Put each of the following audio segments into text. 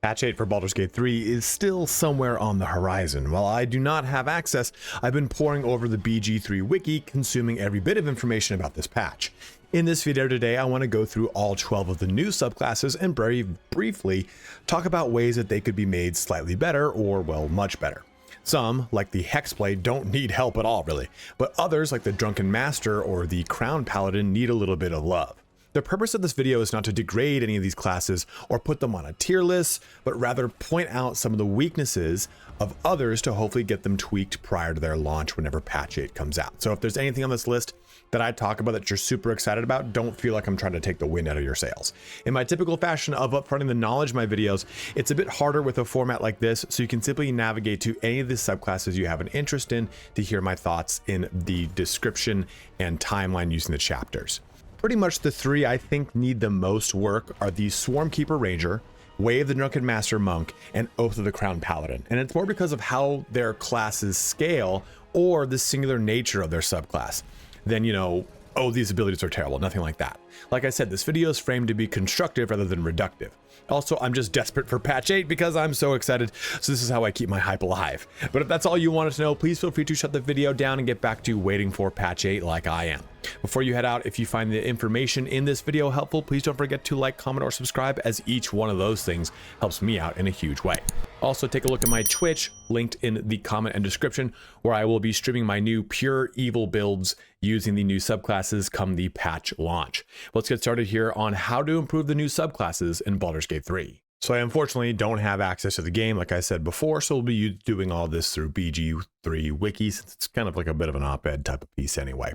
Patch 8 for Baldur's Gate 3 is still somewhere on the horizon. While I do not have access, I've been poring over the BG3 wiki, consuming every bit of information about this patch. In this video today, I want to go through all 12 of the new subclasses and very briefly talk about ways that they could be made slightly better or, well, much better. Some, like the Hexblade, don't need help at all, really, but others, like the Drunken Master or the Crown Paladin, need a little bit of love. The purpose of this video is not to degrade any of these classes or put them on a tier list, but rather point out some of the weaknesses of others to hopefully get them tweaked prior to their launch whenever patch 8 comes out. So if there's anything on this list that I talk about that you're super excited about, don't feel like I'm trying to take the wind out of your sails. In my typical fashion of upfronting the knowledge in my videos, it's a bit harder with a format like this, so you can simply navigate to any of the subclasses you have an interest in to hear my thoughts in the description and timeline using the chapters. Pretty much the three I think need the most work are the Swarmkeeper Ranger, Way of the Drunken Master Monk, and Oath of the Crown Paladin. And it's more because of how their classes scale or the singular nature of their subclass than, you know, oh, these abilities are terrible, nothing like that. Like I said, this video is framed to be constructive rather than reductive. Also, I'm just desperate for patch 8 because I'm so excited, so this is how I keep my hype alive. But if that's all you wanted to know, please feel free to shut the video down and get back to waiting for patch 8 like I am. Before you head out, if you find the information in this video helpful, please don't forget to like, comment, or subscribe, as each one of those things helps me out in a huge way. Also, take a look at my Twitch, linked in the comment and description, where I will be streaming my new pure evil builds using the new subclasses come the patch launch. Let's get started here on how to improve the new subclasses in Baldur's Gate 3. So I unfortunately don't have access to the game, like I said before, so we'll be doing all this through BG3 wiki, since it's kind of like a bit of an op-ed type of piece anyway.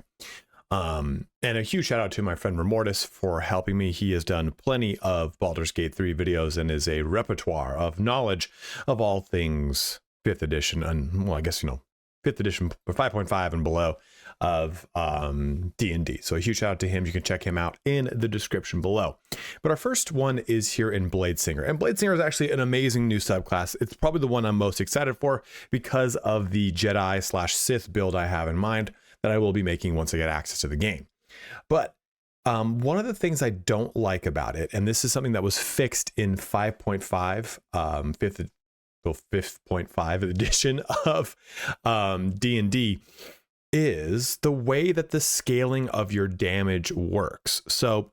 And a huge shout out to my friend Remortis for helping me. He has done plenty of Baldur's Gate 3 videos and is a repertoire of knowledge of all things 5th edition, and well, I guess, you know, 5th edition, 5.5 and below of D&D. So a huge shout out to him. You can check him out in the description below. But our first one is here in Bladesinger. And Bladesinger is actually an amazing new subclass. It's probably the one I'm most excited for because of the Jedi/Sith build I have in mind that I will be making once I get access to the game. But one of the things I don't like about it, and this is something that was fixed in 5.5, 5th.5 edition of D&D, is the way that the scaling of your damage works. So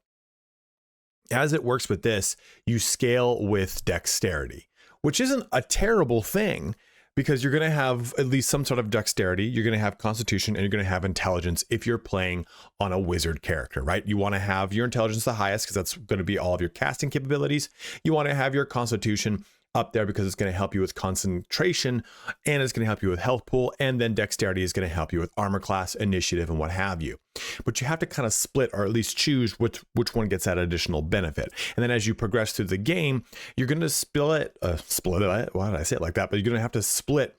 as it works with this, you scale with dexterity, which isn't a terrible thing, because you're going to have at least some sort of dexterity, you're going to have constitution, and you're going to have intelligence if you're playing on a wizard character, right? You want to have your intelligence the highest because that's going to be all of your casting capabilities. You want to have your constitution up there because it's going to help you with concentration, and it's going to help you with health pool, and then dexterity is going to help you with armor class, initiative, and what have you. But you have to kind of split, or at least choose which one gets that additional benefit. And then as you progress through the game, you're going to split it. Why did I say it like that? But you're going to have to split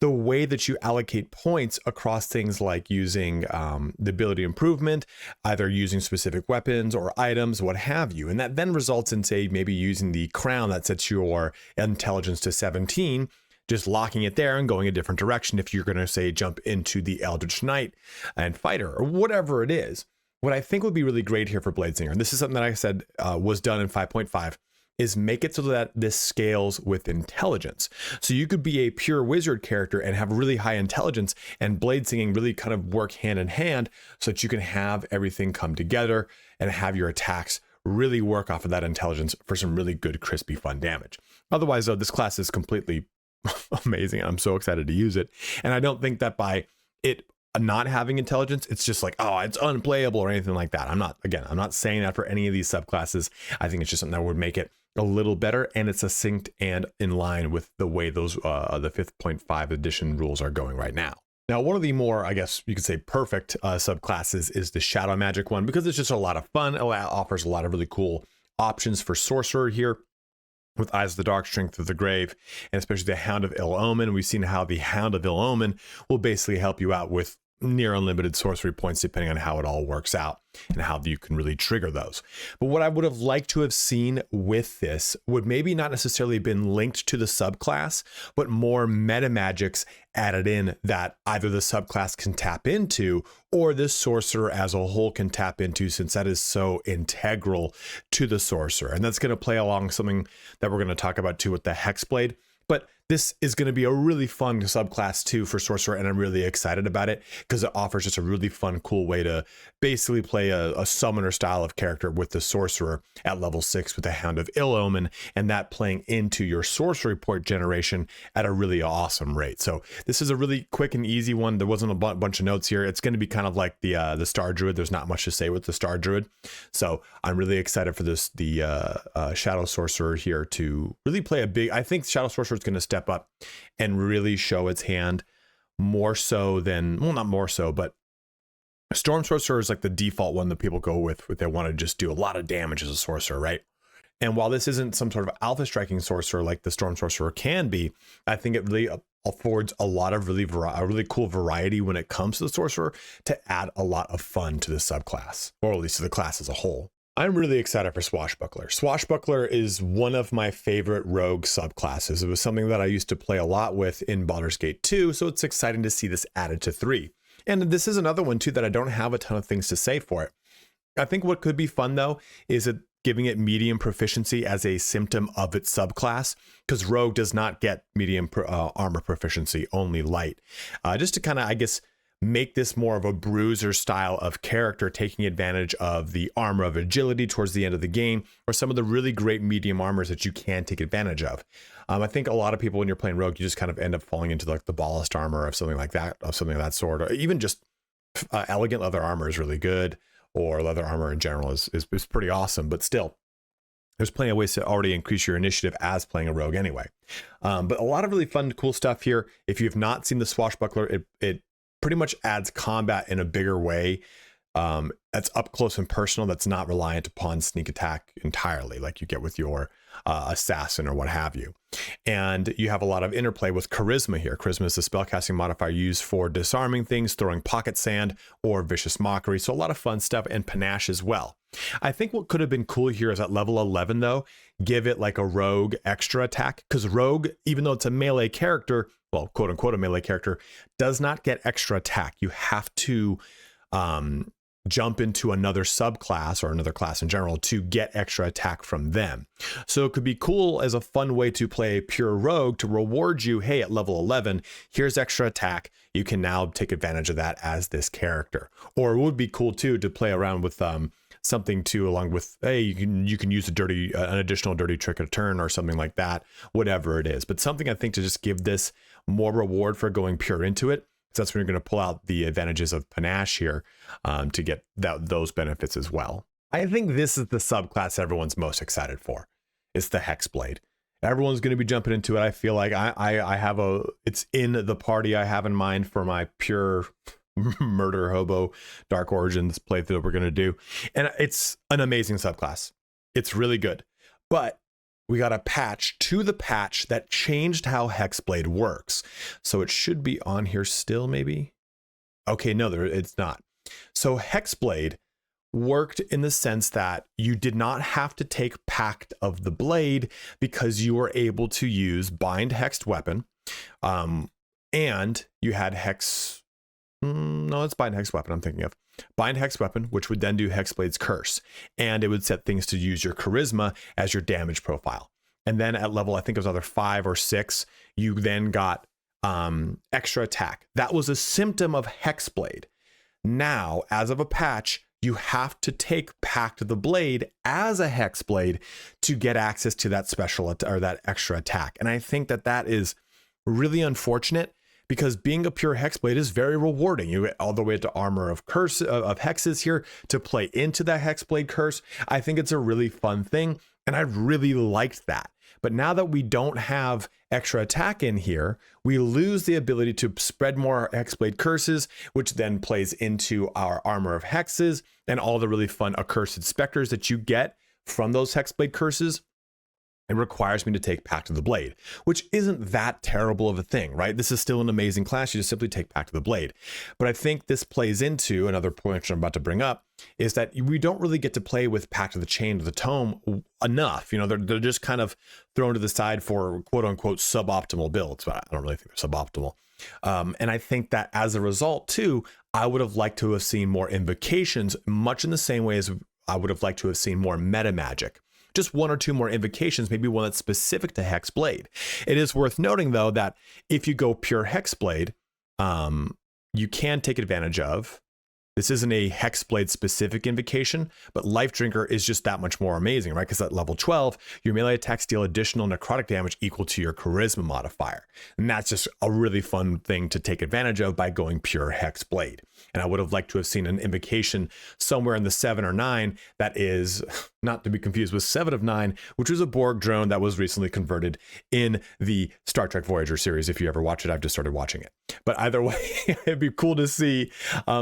the way that you allocate points across things like using the ability improvement, either using specific weapons or items, what have you. And that then results in, say, maybe using the crown that sets your intelligence to 17, just locking it there and going a different direction if you're going to, say, jump into the Eldritch Knight and Fighter or whatever it is. What I think would be really great here for Bladesinger, and this is something that I said was done in 5.5, is make it so that this scales with intelligence. So you could be a pure wizard character and have really high intelligence, and Bladesinging really kind of work hand in hand so that you can have everything come together and have your attacks really work off of that intelligence for some really good, crispy, fun damage. Otherwise, though, this class is completely amazing. I'm so excited to use it. And I don't think that by it not having intelligence, it's just like, oh, it's unplayable or anything like that. I'm not saying that for any of these subclasses. I think it's just something that would make it a little better, and it's succinct and in line with the way those the 5th.5 edition rules are going right now. Now, one of the more, I guess you could say, perfect subclasses is the Shadow Magic one, because it's just a lot of fun. It offers a lot of really cool options for Sorcerer here, with Eyes of the Dark, Strength of the Grave, and especially the Hound of Ill Omen. We've seen how the Hound of Ill Omen will basically help you out with near unlimited sorcery points depending on how it all works out and how you can really trigger those. But what I would have liked to have seen with this would maybe not necessarily been linked to the subclass, but more meta magics added in that either the subclass can tap into or the sorcerer as a whole can tap into, since that is so integral to the sorcerer. And that's going to play along something that we're going to talk about too with the Hexblade. But this is going to be a really fun subclass too for Sorcerer, and I'm really excited about it because it offers just a really fun, cool way to basically play a summoner style of character with the Sorcerer at level 6 with the Hound of Ill Omen, and that playing into your sorcery point generation at a really awesome rate. So this is a really quick and easy one. There wasn't a bunch of notes here. It's going to be kind of like the Star Druid. There's not much to say with the Star Druid. So I'm really excited for the Shadow Sorcerer here to really play a big, I think Shadow Sorcerer is going to step up and really show its hand more so than, well, not more so, but Storm Sorcerer is like the default one that people go with if they want to just do a lot of damage as a sorcerer, right? And while this isn't some sort of alpha striking sorcerer like the Storm Sorcerer can be, I think it really affords a lot of really cool variety when it comes to the sorcerer to add a lot of fun to the subclass, or at least to the class as a whole. I'm really excited for Swashbuckler. Swashbuckler is one of my favorite rogue subclasses. It was something that I used to play a lot with in Baldur's Gate 2, so it's exciting to see this added to 3. And this is another one too that I don't have a ton of things to say for it. I think what could be fun though is giving it medium proficiency as a symptom of its subclass, because rogue does not get medium armor proficiency, only light. Just to kind of, I guess, make this more of a bruiser style of character, taking advantage of the armor of agility towards the end of the game, or some of the really great medium armors that you can take advantage of. I think a lot of people when you're playing rogue, you just kind of end up falling into like the ballast armor of something like that, sort, or even just elegant leather armor is really good, or leather armor in general is pretty awesome. But still, there's plenty of ways to already increase your initiative as playing a rogue anyway. But a lot of really fun, cool stuff here. If you've not seen the Swashbuckler, it pretty much adds combat in a bigger way. That's up close and personal. That's not reliant upon sneak attack entirely, like you get with your assassin or what have you. And you have a lot of interplay with charisma here. Charisma is the spellcasting modifier used for disarming things, throwing pocket sand, or vicious mockery. So a lot of fun stuff, and panache as well. I think what could have been cool here is at level 11 though, give it like a rogue extra attack, because rogue, even though it's a melee character, well, quote unquote a melee character, does not get extra attack. You have to jump into another subclass or another class in general to get extra attack from them. So it could be cool as a fun way to play a pure rogue to reward you. Hey, at level 11, here's extra attack. You can now take advantage of that as this character. Or it would be cool too to play around with something too, along with, hey, you can use an additional dirty trick a turn or something like that, whatever it is. But something I think to just give this more reward for going pure into it. So that's when you're going to pull out the advantages of panache here to get those benefits as well. I think this is the subclass everyone's most excited for. It's the Hexblade. Everyone's going to be jumping into it. I feel like I have it's in the party I have in mind for my pure murder hobo Dark Origins playthrough that we're going to do. And it's an amazing subclass. It's really good. But we got a patch to the patch that changed how Hexblade works. So it should be on here still, maybe. Okay, no, it's not. So Hexblade worked in the sense that you did not have to take Pact of the Blade because you were able to use Bind Hexed Weapon. And you had Hex... no, it's Bind Hexed Weapon I'm thinking of. Bind Hex Weapon, which would then do Hexblade's Curse, and it would set things to use your charisma as your damage profile. And then at level, I think it was either 5 or 6, you then got extra attack. That was a symptom of Hexblade. Now, as of a patch, you have to take Pact of the Blade as a Hexblade to get access to that special or that extra attack. And I think that is really unfortunate, because being a pure Hexblade is very rewarding. You get all the way to armor of curse of hexes here to play into that Hexblade curse. I think it's a really fun thing, and I really liked that. But now that we don't have extra attack in here, we lose the ability to spread more Hexblade curses, which then plays into our armor of hexes and all the really fun accursed specters that you get from those Hexblade curses. It requires me to take Pact of the Blade, which isn't that terrible of a thing, right? This is still an amazing class. You just simply take Pact of the Blade. But I think this plays into another point I'm about to bring up, is that we don't really get to play with Pact of the Chain or the Tome enough. You know, they're just kind of thrown to the side for quote unquote suboptimal builds, but I don't really think they're suboptimal. And I think that as a result too, I would have liked to have seen more invocations, much in the same way as I would have liked to have seen more meta magic. Just one or two more invocations, maybe one that's specific to Hexblade. It is worth noting though that if you go pure Hexblade, you can take advantage of. This isn't a Hexblade specific invocation, but Life Drinker is just that much more amazing, right? Because at level 12, your melee attacks deal additional necrotic damage equal to your charisma modifier. And that's just a really fun thing to take advantage of by going pure Hexblade. And I would have liked to have seen an invocation somewhere in the 7 or 9 that is not to be confused with 7 of 9, which was a Borg drone that was recently converted in the Star Trek Voyager series. If you ever watch it, I've just started watching it. But either way, it'd be cool to see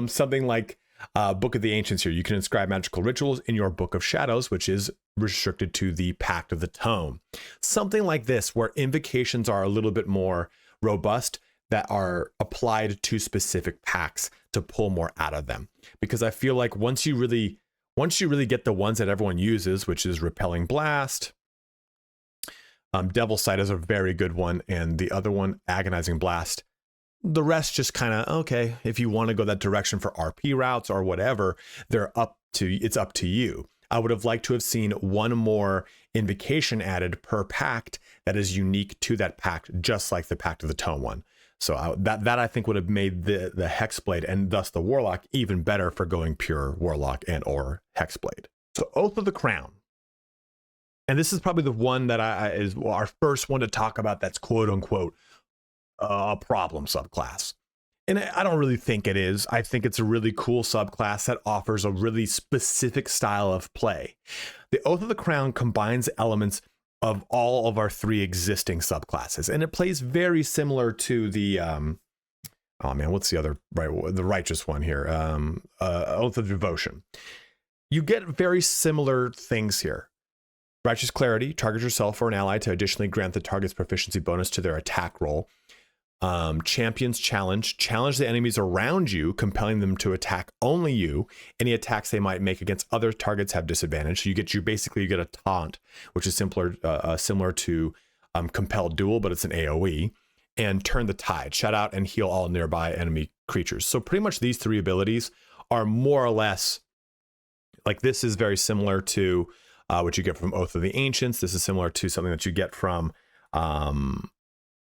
something like Book of the Ancients here. You can inscribe magical rituals in your Book of Shadows, which is restricted to the Pact of the Tome. Something like this, where invocations are a little bit more robust, that are applied to specific packs to pull more out of them. Because I feel like once you really get the ones that everyone uses, which is Repelling Blast, Devil's Sight is a very good one, and the other one, Agonizing Blast. The rest just kind of, okay, if you want to go that direction for RP routes or whatever, it's up to you. I would have liked to have seen one more invocation added per pact that is unique to that pact, just like the Pact of the Tome one. So that I think would have made the Hexblade and thus the Warlock even better for going pure Warlock and or Hexblade. So Oath of the Crown. And this is probably the one that is our first one to talk about that's quote unquote a problem subclass. And I don't really think it is. I think it's a really cool subclass that offers a really specific style of play. The Oath of the Crown combines elements of all of our 3 existing subclasses, and it plays very similar to the oh man, what's the other the righteous one here, Oath of Devotion. You get very similar things here. Righteous Clarity, target yourself or an ally to additionally grant the target's proficiency bonus to their attack roll. Champion's Challenge, challenge the enemies around you, compelling them to attack only you. Any attacks they might make against other targets have disadvantage. So you get a taunt, which is similar to Compelled Duel, but it's an AoE. And Turn the Tide, shut out and heal all nearby enemy creatures. So pretty much these 3 abilities are more or less like, this is very similar to what you get from Oath of the Ancients. This is similar to something that you get from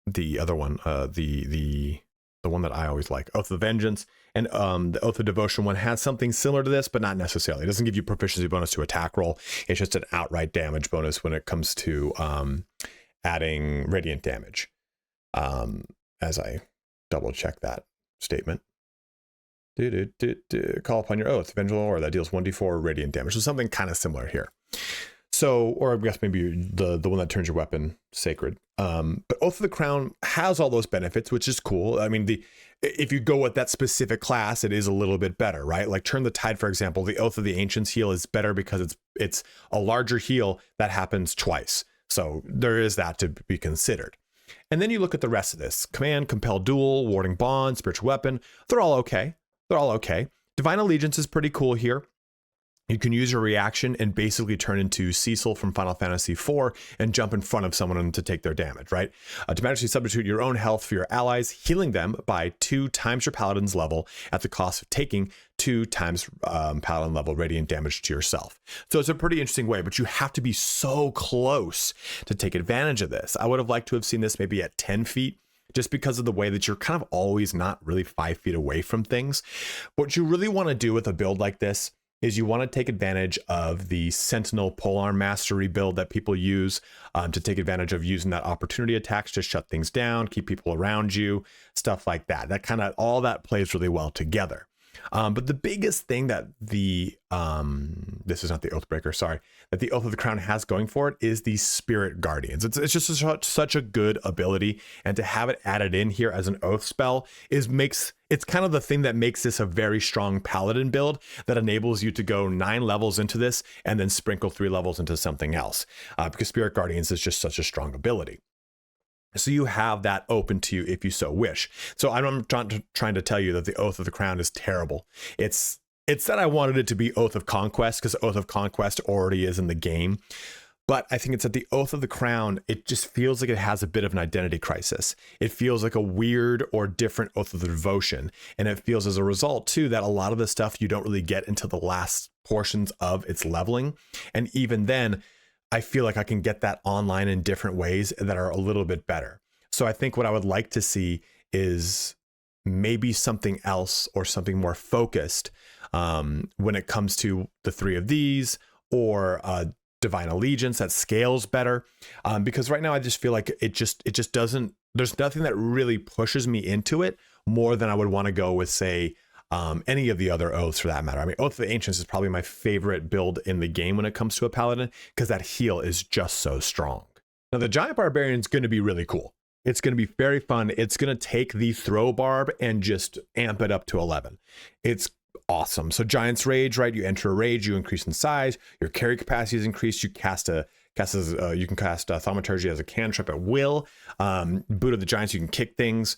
the other one, the one that I always like, Oath of Vengeance. And the Oath of Devotion one has something similar to this, but not necessarily. It doesn't give you proficiency bonus to attack roll. It's just an outright damage bonus when it comes to adding radiant damage. As I double check that statement. Call upon your oath, vengeful aura that deals 1d4 radiant damage. So something kind of similar here. So, or I guess maybe the one that turns your weapon sacred. But Oath of the Crown has all those benefits, which is cool. I mean, if you go with that specific class, it is a little bit better, right? Like Turn the Tide, for example, the Oath of the Ancients heal is better because it's a larger heal that happens twice. So there is that to be considered. And then you look at the rest of this. Command, Compel Duel, Warding Bond, Spiritual Weapon. They're all okay. Divine Allegiance is pretty cool here. You can use your reaction and basically turn into Cecil from Final Fantasy IV and jump in front of someone to take their damage, right? To magically substitute your own health for your allies, healing them by 2 times your paladin's level at the cost of taking 2 times paladin level radiant damage to yourself. So it's a pretty interesting way, but you have to be so close to take advantage of this. I would have liked to have seen this maybe at 10 feet, just because of the way that you're kind of always not really 5 feet away from things. What you really want to do with a build like this is you want to take advantage of the Sentinel Polearm Mastery build that people use to take advantage of using that opportunity attacks to shut things down, keep people around you, stuff like that. That kind of, all that plays really well together. But the biggest thing that this is not the Oathbreaker, sorry, that the Oath of the Crown has going for it is the Spirit Guardians. It's just such a good ability, and to have it added in here as an Oath spell it's kind of the thing that makes this a very strong Paladin build that enables you to go 9 levels into this and then sprinkle 3 levels into something else, because Spirit Guardians is just such a strong ability. So you have that open to you if you so wish. So I'm trying to tell you that the Oath of the Crown is terrible. It's that I wanted it to be Oath of Conquest because Oath of Conquest already is in the game. But I think it's that the Oath of the Crown, it just feels like it has a bit of an identity crisis. It feels like a weird or different Oath of the Devotion. And it feels as a result, too, that a lot of the stuff you don't really get until the last portions of its leveling. And even then, I feel like I can get that online in different ways that are a little bit better. So I think what I would like to see is maybe something else or something more focused when it comes to the 3 of these, or Divine Allegiance that scales better. Because right now I just feel like it just doesn't, there's nothing that really pushes me into it more than I would want to go with, say, any of the other oaths for that matter. I mean, Oath of the Ancients is probably my favorite build in the game when it comes to a Paladin, because that heal is just so strong. Now, the Giant Barbarian is going to be really cool. It's going to be very fun. It's going to take the throw barb and just amp it up to 11. It's awesome. So Giant's Rage, right? You enter a rage, you increase in size, your carry capacity is increased, you you can cast Thaumaturgy as a cantrip at will. Boot of the Giants, you can kick things.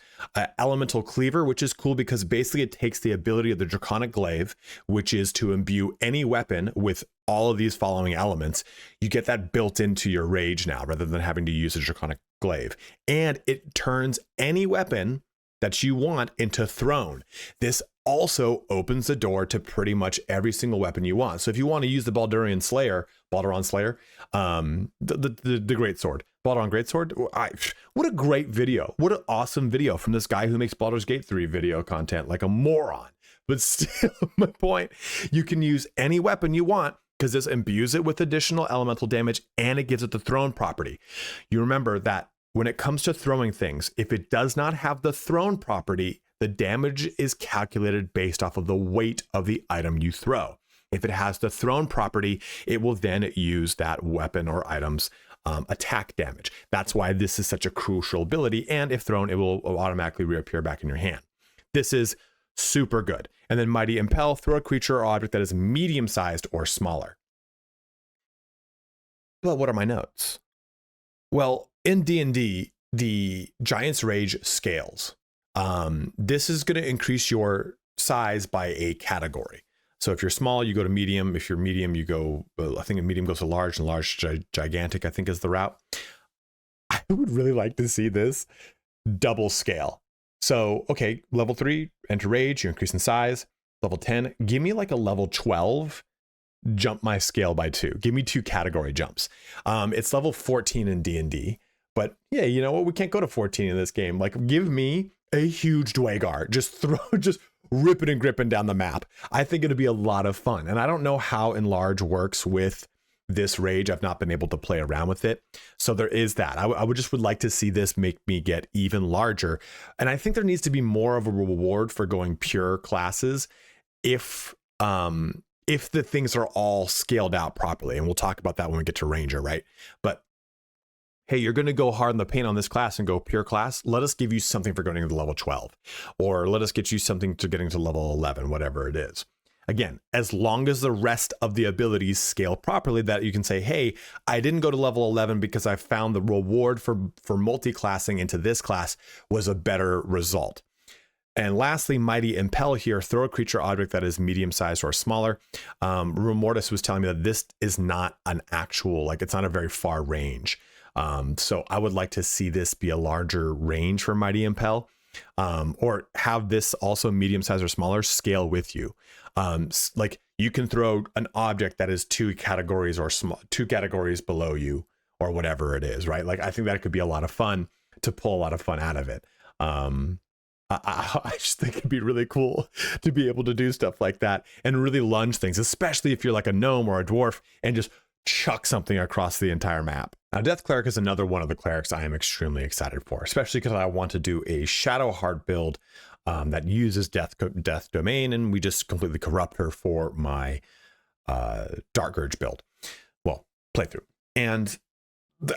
Elemental Cleaver, which is cool because basically it takes the ability of the Draconic Glaive, which is to imbue any weapon with all of these following elements. You get that built into your rage now, rather than having to use a Draconic Glaive. And it turns any weapon that you want into Throne. This also opens the door to pretty much every single weapon you want. So if you want to use the Balduran Slayer, the Great Sword, Balduran Greatsword, what a great video. What an awesome video from this guy who makes Baldur's Gate 3 video content like a moron. But still, my point, you can use any weapon you want because this imbues it with additional elemental damage and it gives it the Throne property. You remember that when it comes to throwing things, if it does not have the Throne property, the damage is calculated based off of the weight of the item you throw. If it has the Throne property, it will then use that weapon or item's attack damage. That's why this is such a crucial ability. And if thrown, it will automatically reappear back in your hand. This is super good. And then Mighty Impel, throw a creature or object that is medium-sized or smaller. But what are my notes? Well, in D&D, the Giant's Rage scales. This is going to increase your size by a category. So if you're small, you go to medium. If you're medium, you go, I think medium goes to large, and large gigantic, I think is the route. I would really like to see this double scale. So, okay, level 3, enter rage, you increase in size. Level 10, give me like a level 12, jump my scale by 2. Give me 2 category jumps. It's level 14 in D&D, but yeah, you know what? We can't go to 14 in this game. Like, give me a huge Dwagar. Just ripping and gripping down the map. I think it'd be a lot of fun. And I don't know how Enlarge works with this rage. I've not been able to play around with it. So there is that. I would like to see this make me get even larger. And I think there needs to be more of a reward for going pure classes if the things are all scaled out properly. And we'll talk about that when we get to Ranger, right? But hey, you're going to go hard in the paint on this class and go pure class. Let us give you something for going to level 12, or let us get you something to getting to level 11, whatever it is. Again, as long as the rest of the abilities scale properly, that you can say, hey, I didn't go to level 11 because I found the reward for multi-classing into this class was a better result. And lastly, Mighty Impel here, throw a creature object that is medium-sized or smaller. Remortis was telling me that this is not an actual, like it's not a very far range. So I would like to see this be a larger range for Mighty Impel, or have this also medium size or smaller scale with you. Like you can throw an object that is 2 categories or 2 categories below you or whatever it is, right? Like I think that could be a lot of fun to pull a lot of fun out of it. I just think it'd be really cool to be able to do stuff like that and really lunge things, especially if you're like a gnome or a dwarf and just chuck something across the entire map. Now, Death Cleric is another one of the clerics I am extremely excited for, especially because I want to do a Shadowheart build that uses death domain, and we just completely corrupt her for my Dark Urge build, well, playthrough. And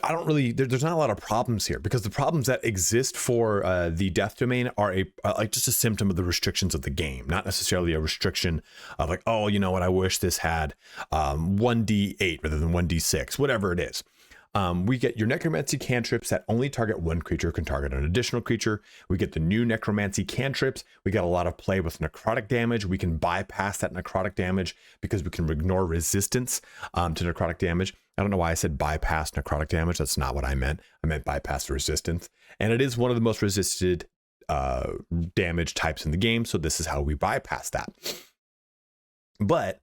I don't really, there's not a lot of problems here, because the problems that exist for the death domain are like just a symptom of the restrictions of the game, not necessarily a restriction of like, oh, you know what, I wish this had 1d8 rather than 1d6, whatever it is. We get your necromancy cantrips that only target one creature, can target an additional creature. We get the new necromancy cantrips. We get a lot of play with necrotic damage. We can bypass that necrotic damage because we can ignore resistance to necrotic damage. I don't know why I said bypass necrotic damage. That's not what I meant. I meant bypass resistance. And it is one of the most resisted damage types in the game. So this is how we bypass that. But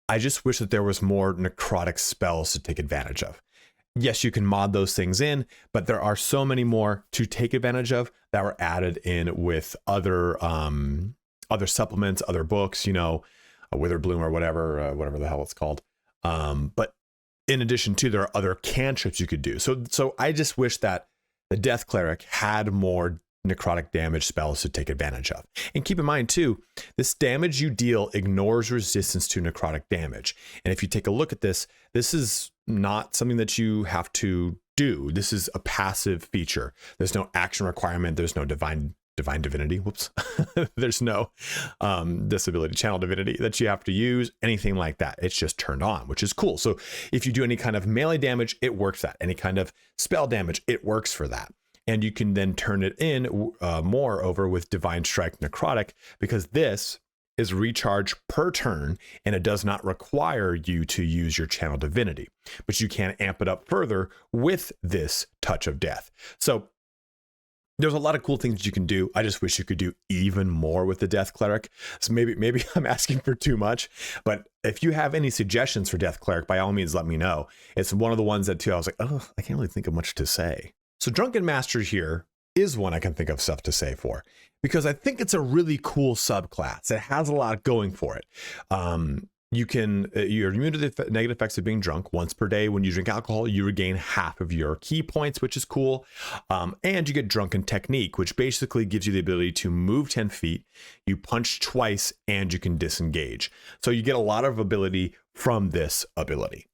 I just wish that there was more necrotic spells to take advantage of. Yes, you can mod those things in, but there are so many more to take advantage of that were added in with other supplements, other books, you know, a Witherbloom or whatever the hell it's called. But in addition to, there are other cantrips you could do. So I just wish that the Death Cleric had more necrotic damage spells to take advantage of. And keep in mind too, this damage you deal ignores resistance to necrotic damage. And if you take a look at this, this is not something that you have to do. This is a passive feature. There's no action requirement. There's no divine divinity. Whoops. There's no disability channel divinity that you have to use, anything like that. It's just turned on, which is cool. So if you do any kind of melee damage, it works that. Any kind of spell damage, it works for that. And you can then turn it in more over with Divine Strike Necrotic, because this is recharge per turn and it does not require you to use your channel divinity, but you can amp it up further with this Touch of Death. So there's a lot of cool things you can do. I just wish you could do even more with the Death Cleric. So maybe I'm asking for too much, but if you have any suggestions for Death Cleric, by all means, let me know. It's one of the ones that too, I was like, oh, I can't really think of much to say. So Drunken Master here is one I can think of stuff to say for, because I think it's a really cool subclass. It has a lot going for it. You're immune to the negative effects of being drunk. Once per day when you drink alcohol, you regain half of your key points, which is cool. And you get Drunken Technique, which basically gives you the ability to move 10 feet, you punch twice, and you can disengage. So you get a lot of ability from this ability.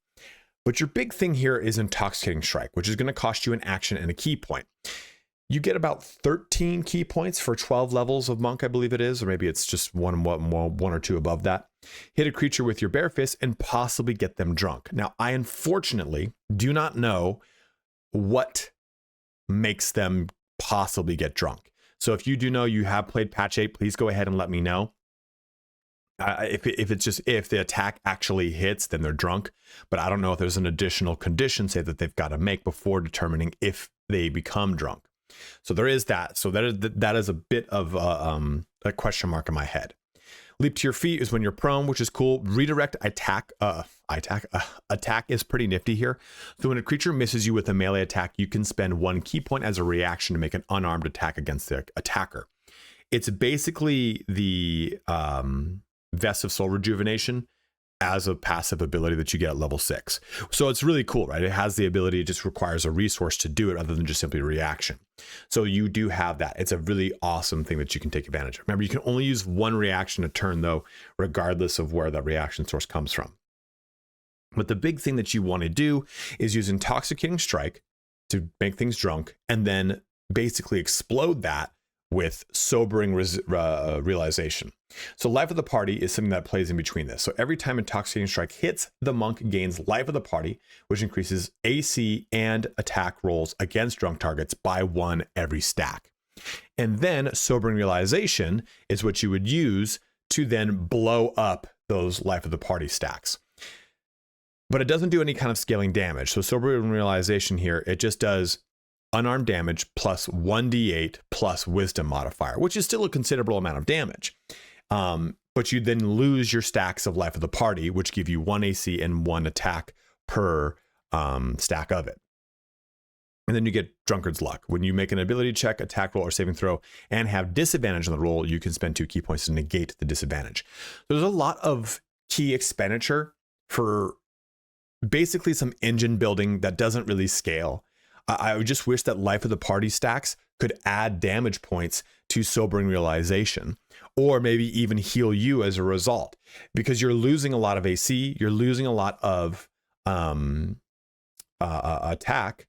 But your big thing here is Intoxicating Strike, which is going to cost you an action and a key point. You get about 13 key points for 12 levels of monk, I believe it is, or maybe it's just one or two above that. Hit a creature with your bare fist and possibly get them drunk. Now, I unfortunately do not know what makes them possibly get drunk. So if you do know, you have played patch 8, please go ahead and let me know. If the attack actually hits, then they're drunk. But I don't know if there's an additional condition, say, that they've got to make before determining if they become drunk. So there is that. So that is a bit of a question mark in my head. Leap to your feet is when you're prone, which is cool. Redirect attack is pretty nifty here. So when a creature misses you with a melee attack, you can spend 1 key point as a reaction to make an unarmed attack against the attacker. It's basically the Vest of Soul Rejuvenation as a passive ability that you get at level 6. So it's really cool, right? It has the ability, it just requires a resource to do it rather than just simply a reaction. So you do have that. It's a really awesome thing that you can take advantage of. Remember, you can only use 1 reaction a turn though, regardless of where that reaction source comes from. But the big thing that you want to do is use Intoxicating Strike to make things drunk, and then basically explode that with Sobering Realization. So Life of the Party is something that plays in between this. So every time Intoxicating Strike hits, the monk gains Life of the Party, which increases AC and attack rolls against drunk targets by 1 every stack. And then Sobering Realization is what you would use to then blow up those Life of the Party stacks. But it doesn't do any kind of scaling damage. So Sobering Realization here, it just does unarmed damage plus 1d8 plus wisdom modifier, which is still a considerable amount of damage. But you then lose your stacks of Life of the Party, which give you 1 AC and 1 attack per stack of it. And then you get Drunkard's Luck. When you make an ability check, attack roll, or saving throw, and have disadvantage on the roll, you can spend 2 key points to negate the disadvantage. There's a lot of key expenditure for basically some engine building that doesn't really scale. I just wish that Life of the Party stacks could add damage points to Sobering Realization, or maybe even heal you as a result, because you're losing a lot of AC, you're losing a lot of attack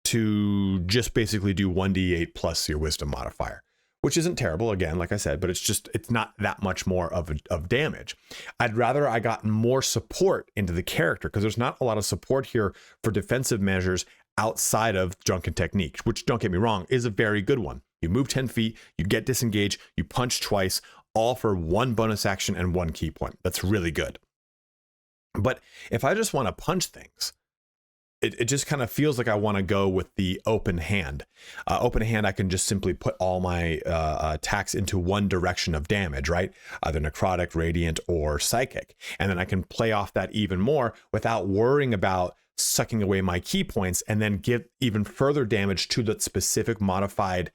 to just basically do 1d8 plus your wisdom modifier, which isn't terrible, again, like I said, but it's not that much more of damage. I'd rather I got more support into the character, because there's not a lot of support here for defensive measures outside of Drunken Technique, which, don't get me wrong, is a very good one. You move 10 feet, you get disengaged, you punch twice, all for 1 bonus action and 1 key point. That's really good. But if I just want to punch things, it just kind of feels like I want to go with the open hand. Open hand, I can just simply put all my attacks into one direction of damage, right? Either necrotic, radiant, or psychic. And then I can play off that even more without worrying about sucking away my key points, and then give even further damage to the specific modified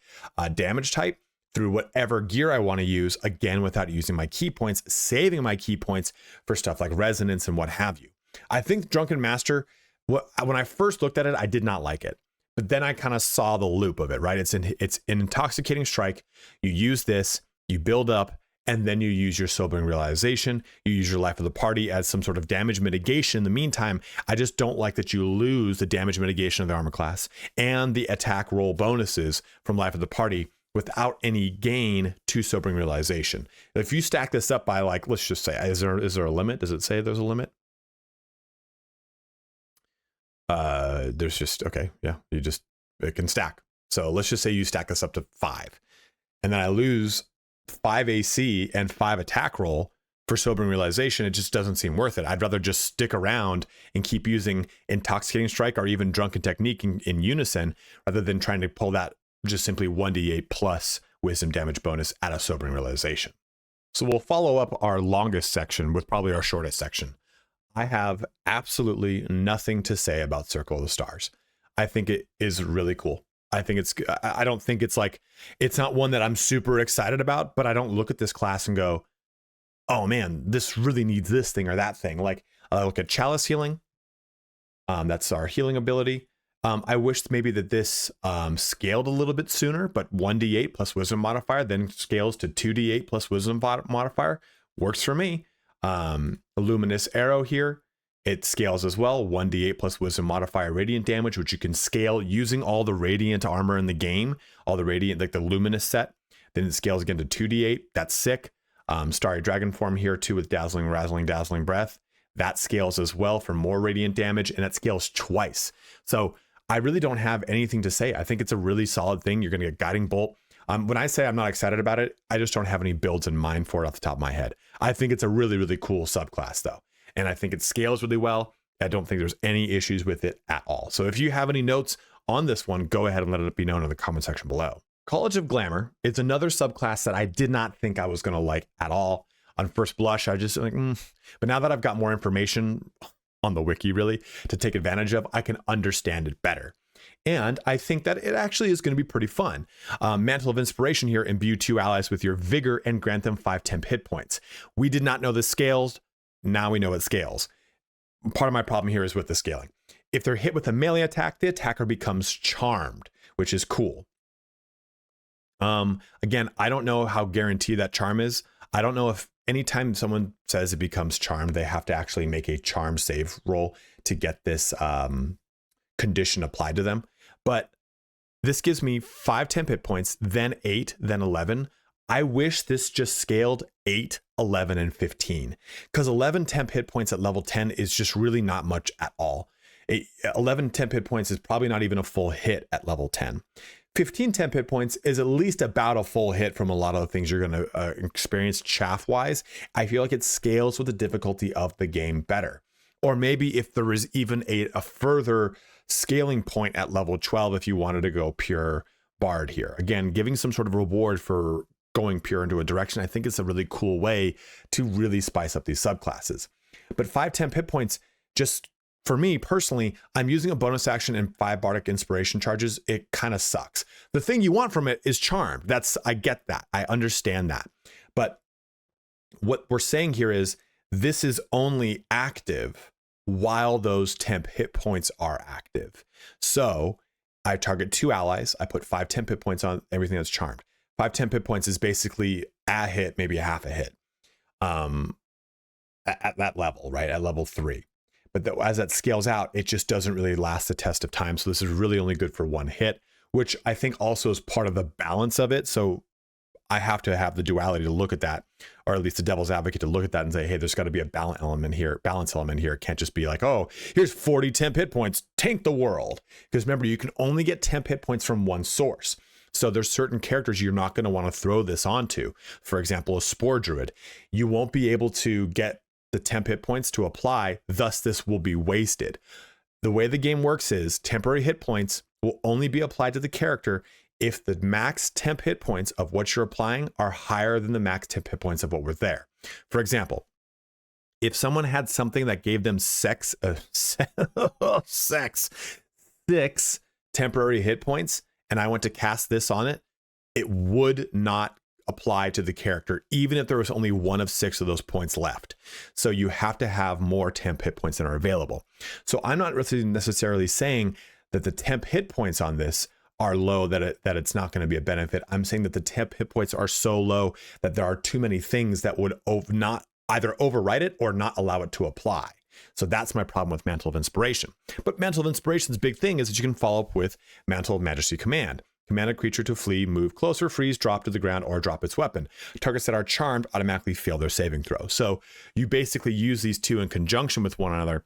damage type through whatever gear I want to use, again, without using my key points, saving my key points for stuff like resonance and what have you. I think Drunken Master, when I first looked at it, I did not like it, but then I kind of saw the loop of it, right? It's an intoxicating strike. You use this, you build up, and then you use your Sobering Realization. You use your Life of the Party as some sort of damage mitigation. In the meantime, I just don't like that you lose the damage mitigation of the armor class and the attack roll bonuses from Life of the Party without any gain to Sobering Realization. If you stack this up by, like, let's just say, is there a limit? Does it say there's a limit? There's just, okay, yeah, it can stack. So let's just say you stack this up to 5, and then I lose 5 AC and 5 attack roll for Sobering Realization. It just doesn't seem worth it. I'd rather just stick around and keep using Intoxicating Strike or even Drunken Technique in unison, rather than trying to pull that just simply 1d8 plus wisdom damage bonus at a Sobering Realization. So we'll follow up our longest section with probably our shortest section. I have absolutely nothing to say about Circle of the Stars. I think it is really cool. I don't think it's like, it's not one that I'm super excited about, but I don't look at this class and go, oh man, this really needs this thing or that thing. Like, I look at Chalice Healing. That's our healing ability. I wish maybe that this scaled a little bit sooner, but 1d8 plus wisdom modifier then scales to 2d8 plus wisdom modifier. Works for me. Luminous Arrow here, it scales as well, 1d8 plus wisdom modifier radiant damage, which you can scale using all the radiant armor in the game, all the radiant, like the luminous set. Then it scales again to 2d8. That's sick. Starry Dragon form here too, with Dazzling, Razzling, Dazzling Breath. That scales as well for more radiant damage, and that scales twice. So I really don't have anything to say. I think it's a really solid thing. You're going to get Guiding Bolt. When I say I'm not excited about it, I just don't have any builds in mind for it off the top of my head. I think it's a really, really cool subclass though. And I think it scales really well. I don't think there's any issues with it at all. So if you have any notes on this one, go ahead and let it be known in the comment section below. College of Glamour is another subclass that I did not think I was going to like at all. On first blush, I just like, but now that I've got more information on the wiki really to take advantage of, I can understand it better. And I think that it actually is going to be pretty fun. Mantle of Inspiration here, imbue 2 allies with your vigor and grant them 5 temp hit points. We did not know this scales. Now we know it scales. Part of my problem here is with the scaling. If they're hit with a melee attack, the attacker becomes charmed, which is cool. Again, I don't know how guaranteed that charm is. I don't know if anytime someone says it becomes charmed, they have to actually make a charm save roll to get this condition applied to them. But this gives me 5 temp hit points, then 8, then 11. I wish this just scaled 8, 11, and 15, because 11 temp hit points at level 10 is just really not much at all. 11 temp hit points is probably not even a full hit at level 10. 15 temp hit points is at least about a full hit from a lot of the things you're going to experience chaff wise. I feel like it scales with the difficulty of the game better. Or maybe if there is even a further scaling point at level 12, if you wanted to go pure bard here. Again, giving some sort of reward for going pure into a direction, I think it's a really cool way to really spice up these subclasses. But 5 temp hit points, just for me personally, I'm using a bonus action and 5 bardic inspiration charges. It kind of sucks. The thing you want from it is charm. I get that. I understand that. But what we're saying here is this is only active while those temp hit points are active. So I target 2 allies. I put 5 temp hit points on everything that's charmed. 5-10 hit points is basically a hit, maybe a half a hit. At that level, right? At level 3. But as that scales out, it just doesn't really last the test of time. So this is really only good for 1 hit, which I think also is part of the balance of it. So I have to have the duality to look at that, or at least the devil's advocate to look at that and say, hey, there's got to be a balance element here. It can't just be like, oh, here's 40 temp hit points, tank the world. Because remember, you can only get temp hit points from one source. So there's certain characters you're not going to want to throw this onto. For example, a Spore Druid. You won't be able to get the temp hit points to apply, thus this will be wasted. The way the game works is temporary hit points will only be applied to the character if the max temp hit points of what you're applying are higher than the max temp hit points of what were there. For example, if someone had something that gave them 6 temporary hit points, and I went to cast this on it, it would not apply to the character, even if there was only 1 of 6 of those points left. So you have to have more temp hit points than are available. So I'm not really necessarily saying that the temp hit points on this are low, that it's not going to be a benefit. I'm saying that the temp hit points are so low that there are too many things that would not either overwrite it or not allow it to apply. So that's my problem with Mantle of Inspiration. But Mantle of Inspiration's big thing is that you can follow up with Mantle of Majesty Command. Command a creature to flee, move closer, freeze, drop to the ground, or drop its weapon. Targets that are charmed automatically fail their saving throw. So you basically use these two in conjunction with one another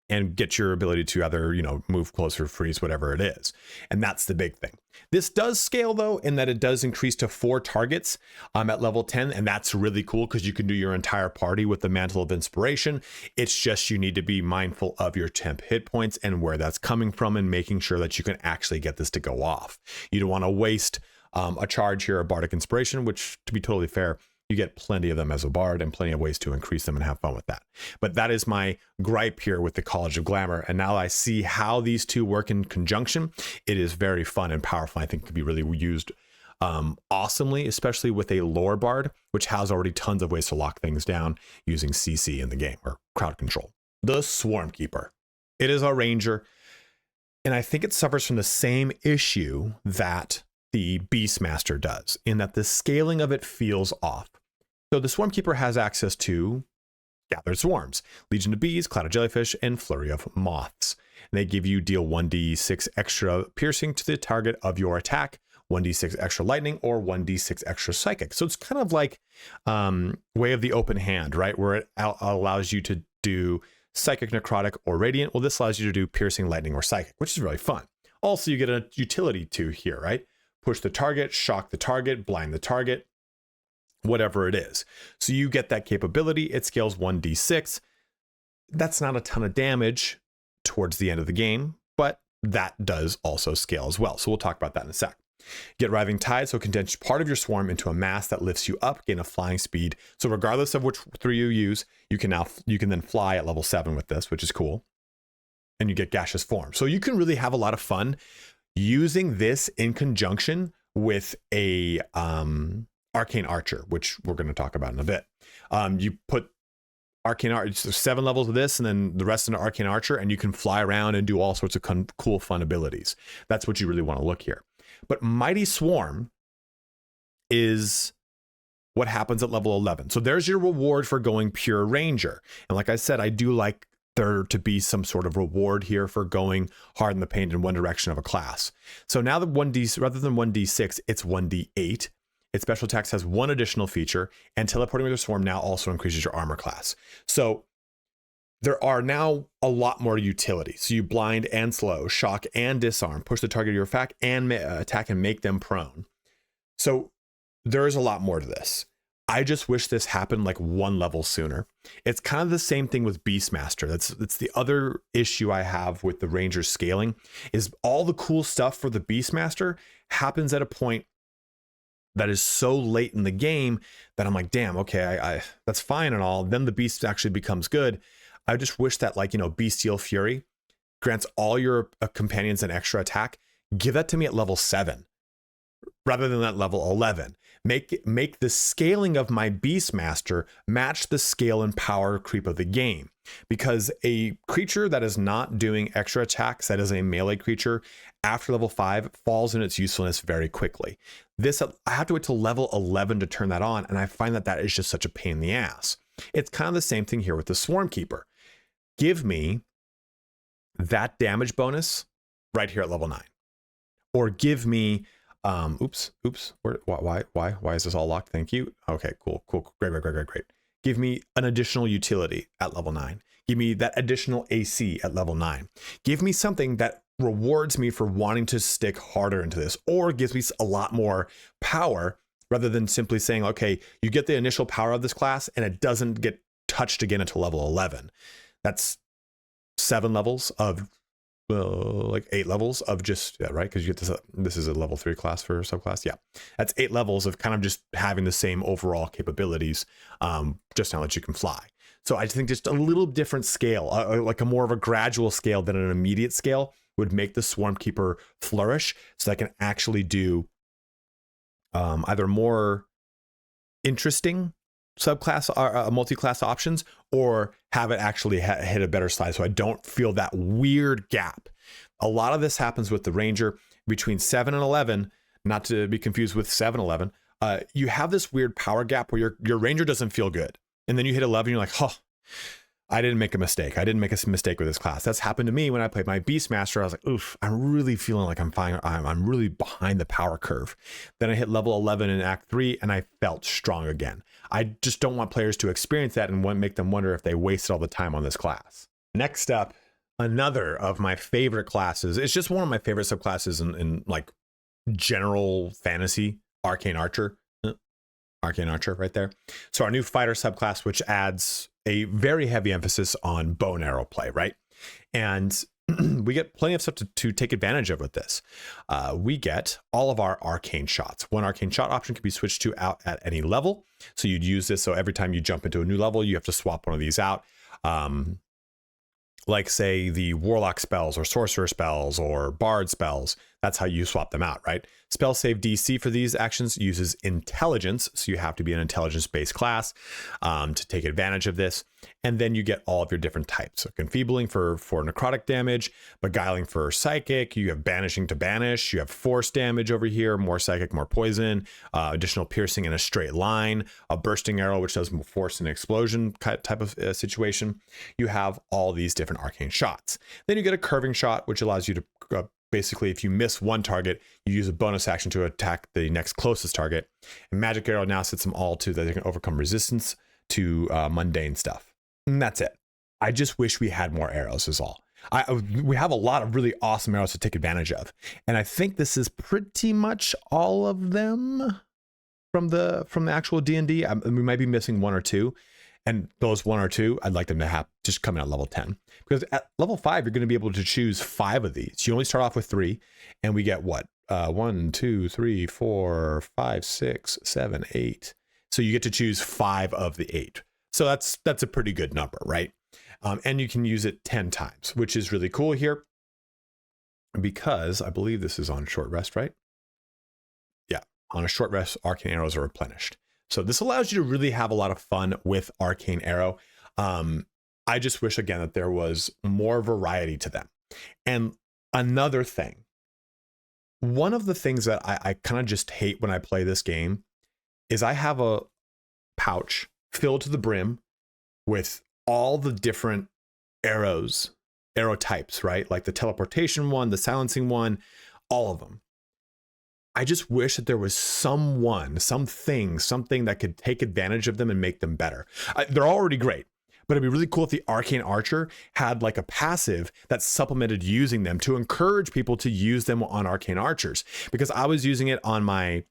and get your ability to either, move closer, freeze, whatever it is. And that's the big thing. This does scale though, in that it does increase to 4 targets at level 10. And that's really cool because you can do your entire party with the Mantle of Inspiration. It's just, you need to be mindful of your temp hit points and where that's coming from and making sure that you can actually get this to go off. You don't want to waste a charge here of Bardic Inspiration, which, to be totally fair, you get plenty of them as a bard and plenty of ways to increase them and have fun with that. But that is my gripe here with the College of Glamour. And now I see how these two work in conjunction. It is very fun and powerful. I think it could be really used awesomely, especially with a lore bard, which has already tons of ways to lock things down using CC in the game, or crowd control. The Swarmkeeper. It is a ranger. And I think it suffers from the same issue that the Beastmaster does, in that the scaling of it feels off. So the Swarmkeeper has access to Gathered Swarms, Legion of Bees, Cloud of Jellyfish, and Flurry of Moths. And they give you deal 1d6 extra piercing to the target of your attack, 1d6 extra lightning, or 1d6 extra psychic. So it's kind of like Way of the Open Hand, right? Where it allows you to do psychic, necrotic, or radiant. Well, this allows you to do piercing, lightning, or psychic, which is really fun. Also, you get a utility too here, right? Push the target, shock the target, blind the target, whatever it is. So you get that capability. It scales 1d6. That's not a ton of damage towards the end of the game, but that does also scale as well. So we'll talk about that in a sec. Get Riving Tide, so condense part of your swarm into a mass that lifts you up, gain a flying speed. So regardless of which 3 you use, you can then fly at level 7 with this, which is cool. And you get Gaseous Form. So you can really have a lot of fun using this in conjunction with a Arcane Archer, which we're going to talk about in a bit. You put Arcane Archer, 7 levels of this, and then the rest in the Arcane Archer, and you can fly around and do all sorts of cool, fun abilities. That's what you really want to look here. But Mighty Swarm is what happens at level 11. So there's your reward for going pure Ranger. And like I said, I do like there to be some sort of reward here for going hard in the paint in one direction of a class. So now the 1d, rather than 1d6, it's 1d8. Its special attacks has 1 additional feature, and teleporting with your swarm now also increases your armor class. So there are now a lot more utility. So you blind and slow, shock and disarm, push the target of your attack and make them prone. So there is a lot more to this. I just wish this happened like 1 level sooner. It's kind of the same thing with Beastmaster. That's the other issue I have with the Ranger scaling, is all the cool stuff for the Beastmaster happens at a point that is so late in the game that I'm like, damn, okay, I that's fine and all. Then the beast actually becomes good. I just wish that, like, Bestial Fury grants all your companions an extra attack. Give that to me at level 7 rather than at level 11. Make the scaling of my Beastmaster match the scale and power creep of the game. because a creature that is not doing extra attacks, that is a melee creature, after level 5 falls in its usefulness very quickly. This, I have to wait till level 11 to turn that on, and I find that that is just such a pain in the ass. It's kind of the same thing here with the Swarmkeeper. Give me that damage bonus right here at level 9. Or give me, oops, why is this all locked? Thank you. Okay, cool, great. Give me an additional utility at level 9. Give me that additional AC at level 9. Give me something that rewards me for wanting to stick harder into this, or gives me a lot more power, rather than simply saying, okay, you get the initial power of this class and it doesn't get touched again until level 11. That's 7 levels of like 8 levels of just, yeah, right? Because you get this is a level 3 class for subclass. Yeah, that's 8 levels of kind of just having the same overall capabilities, just now that you can fly. So I think just a little different scale, like a more of a gradual scale than an immediate scale, would make the Swarmkeeper flourish, so that can actually do either more interesting subclass or multi-class options, or have it actually hit a better slide, so I don't feel that weird gap. A lot of this happens with the Ranger between 7 and 11, not to be confused with 7-11. You have this weird power gap where your Ranger doesn't feel good, and then you hit 11, you're like, oh, I didn't make a mistake. I didn't make a mistake with this class. That's happened to me when I played my Beastmaster. I was like, oof, I'm really feeling like I'm really behind the power curve. Then I hit level 11 in Act 3 and I felt strong again. I just don't want players to experience that and make them wonder if they wasted all the time on this class. Next up, another of my favorite classes. It's just one of my favorite subclasses in like general fantasy, Arcane Archer. Arcane Archer right there. So our new fighter subclass, which adds a very heavy emphasis on bow and arrow play, right? And we get plenty of stuff to take advantage of with this. We get all of our arcane shots. One arcane shot option can be switched to out at any level. So you'd use this, so every time you jump into a new level, you have to swap one of these out. Like say the Warlock spells or Sorcerer spells or Bard spells, that's how you swap them out, right? Spell save DC for these actions uses intelligence, so you have to be an intelligence-based class to take advantage of this. And then you get all of your different types. So Confeebling for necrotic damage, Beguiling for psychic, you have Banishing to banish, you have force damage over here, more psychic, more poison, additional piercing in a straight line, a bursting arrow, which does more force and explosion type of situation. You have all these different arcane shots. Then you get a curving shot, which allows you to basically, if you miss one target, you use a bonus action to attack the next closest target. And Magic Arrow now sets them all to that they can overcome resistance to mundane stuff. And that's it. I just wish we had more arrows is all. We have a lot of really awesome arrows to take advantage of. And I think this is pretty much all of them from the actual D&D. We might be missing 1 or 2. And those 1 or 2, I'd like them to have just come in at level 10. Because at level 5, you're going to be able to choose 5 of these. You only start off with 3, and we get what? 1, 2, 3, 4, 5, 6, 7, 8. So you get to choose 5 of the 8. So that's a pretty good number, right? And you can use it 10 times, which is really cool here. Because I believe this is on short rest, right? Yeah, on a short rest, arcane arrows are replenished. So this allows you to really have a lot of fun with Arcane Arrow. I just wish, again, that there was more variety to them. And another thing, one of the things that I kind of just hate when I play this game is I have a pouch filled to the brim with all the different arrow types, right? Like the teleportation one, the silencing one, all of them. I just wish that there was something that could take advantage of them and make them better. They're already great, but it'd be really cool if the Arcane Archer had like a passive that supplemented using them to encourage people to use them on Arcane Archers. Because I was using it on my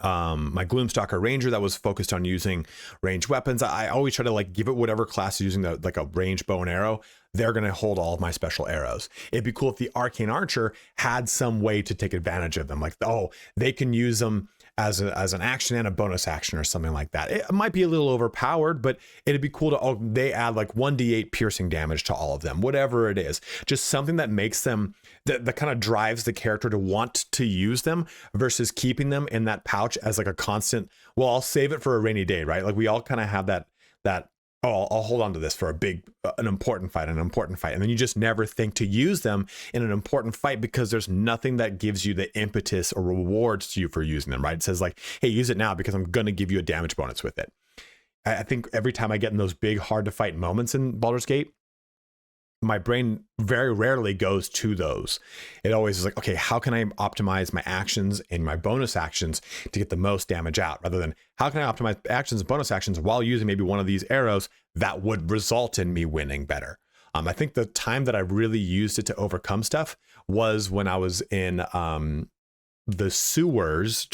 Gloomstalker Ranger that was focused on using ranged weapons. I always try to like give it whatever class is using like a ranged bow and arrow. They're going to hold all of my special arrows. It'd be cool if the Arcane Archer had some way to take advantage of them. Like, oh, they can use them as an action and a bonus action or something like that. It might be a little overpowered, but it'd be cool to, they add like 1d8 piercing damage to all of them, whatever it is. Just something that makes them, that kind of drives the character to want to use them versus keeping them in that pouch as like a constant, well, I'll save it for a rainy day, right? Like we all kind of have that oh, I'll hold on to this for an important fight, and then you just never think to use them in an important fight because there's nothing that gives you the impetus or rewards to you for using them, right? It says like, hey, use it now because I'm going to give you a damage bonus with it. I think every time I get in those big, hard to fight moments in Baldur's Gate, my brain very rarely goes to those. It always is like, okay, how can I optimize my actions and my bonus actions to get the most damage out, rather than how can I optimize actions and bonus actions while using maybe one of these arrows that would result in me winning better. I think the time that I really used it to overcome stuff was when I was in the sewers,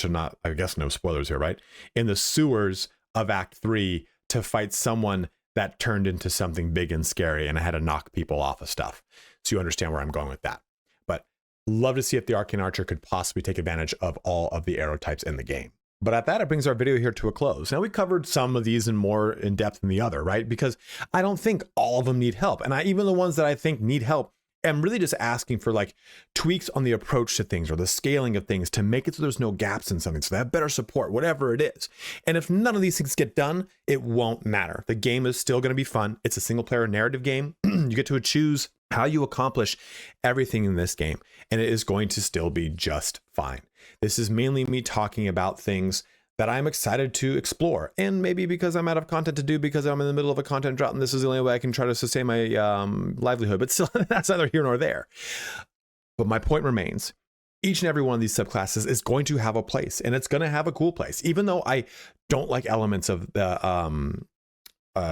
I guess no spoilers here, right? In the sewers of Act 3 to fight someone that turned into something big and scary, and I had to knock people off of stuff. So you understand where I'm going with that. But love to see if the Arcane Archer could possibly take advantage of all of the arrow types in the game. But at that, it brings our video here to a close. Now, we covered some of these in more in depth than the other, right? Because I don't think all of them need help. And even the ones that I think need help, I'm really just asking for like tweaks on the approach to things or the scaling of things to make it so there's no gaps in something, so they have better support, whatever it is. And if none of these things get done, it won't matter. The game is still going to be fun. It's a single player narrative game. You get to choose how you accomplish everything in this game, and it is going to still be just fine. This is mainly me talking about things that I'm excited to explore, and maybe because I'm out of content to do because I'm in the middle of a content drought and this is the only way I can try to sustain my livelihood, but still that's neither here nor there. But my point remains, each and every one of these subclasses is going to have a place, and it's going to have a cool place, even though I don't like elements of the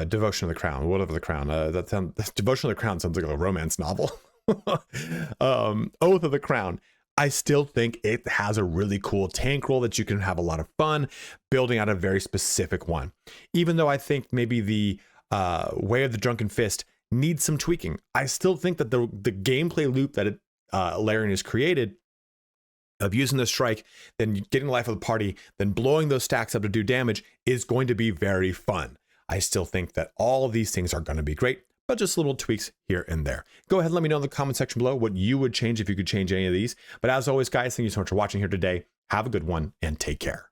Devotion of the Crown, whatever the Crown, Devotion of the Crown sounds like a romance novel. Oath of the Crown. I still think it has a really cool tank role that you can have a lot of fun building out a very specific one. Even though I think maybe the Way of the Drunken Fist needs some tweaking, I still think that the gameplay loop that Larian has created of using the strike, then getting the life of the party, then blowing those stacks up to do damage is going to be very fun. I still think that all of these things are going to be great, but just little tweaks here and there. Go ahead and let me know in the comment section below what you would change if you could change any of these. But as always, guys, thank you so much for watching here today. Have a good one and take care.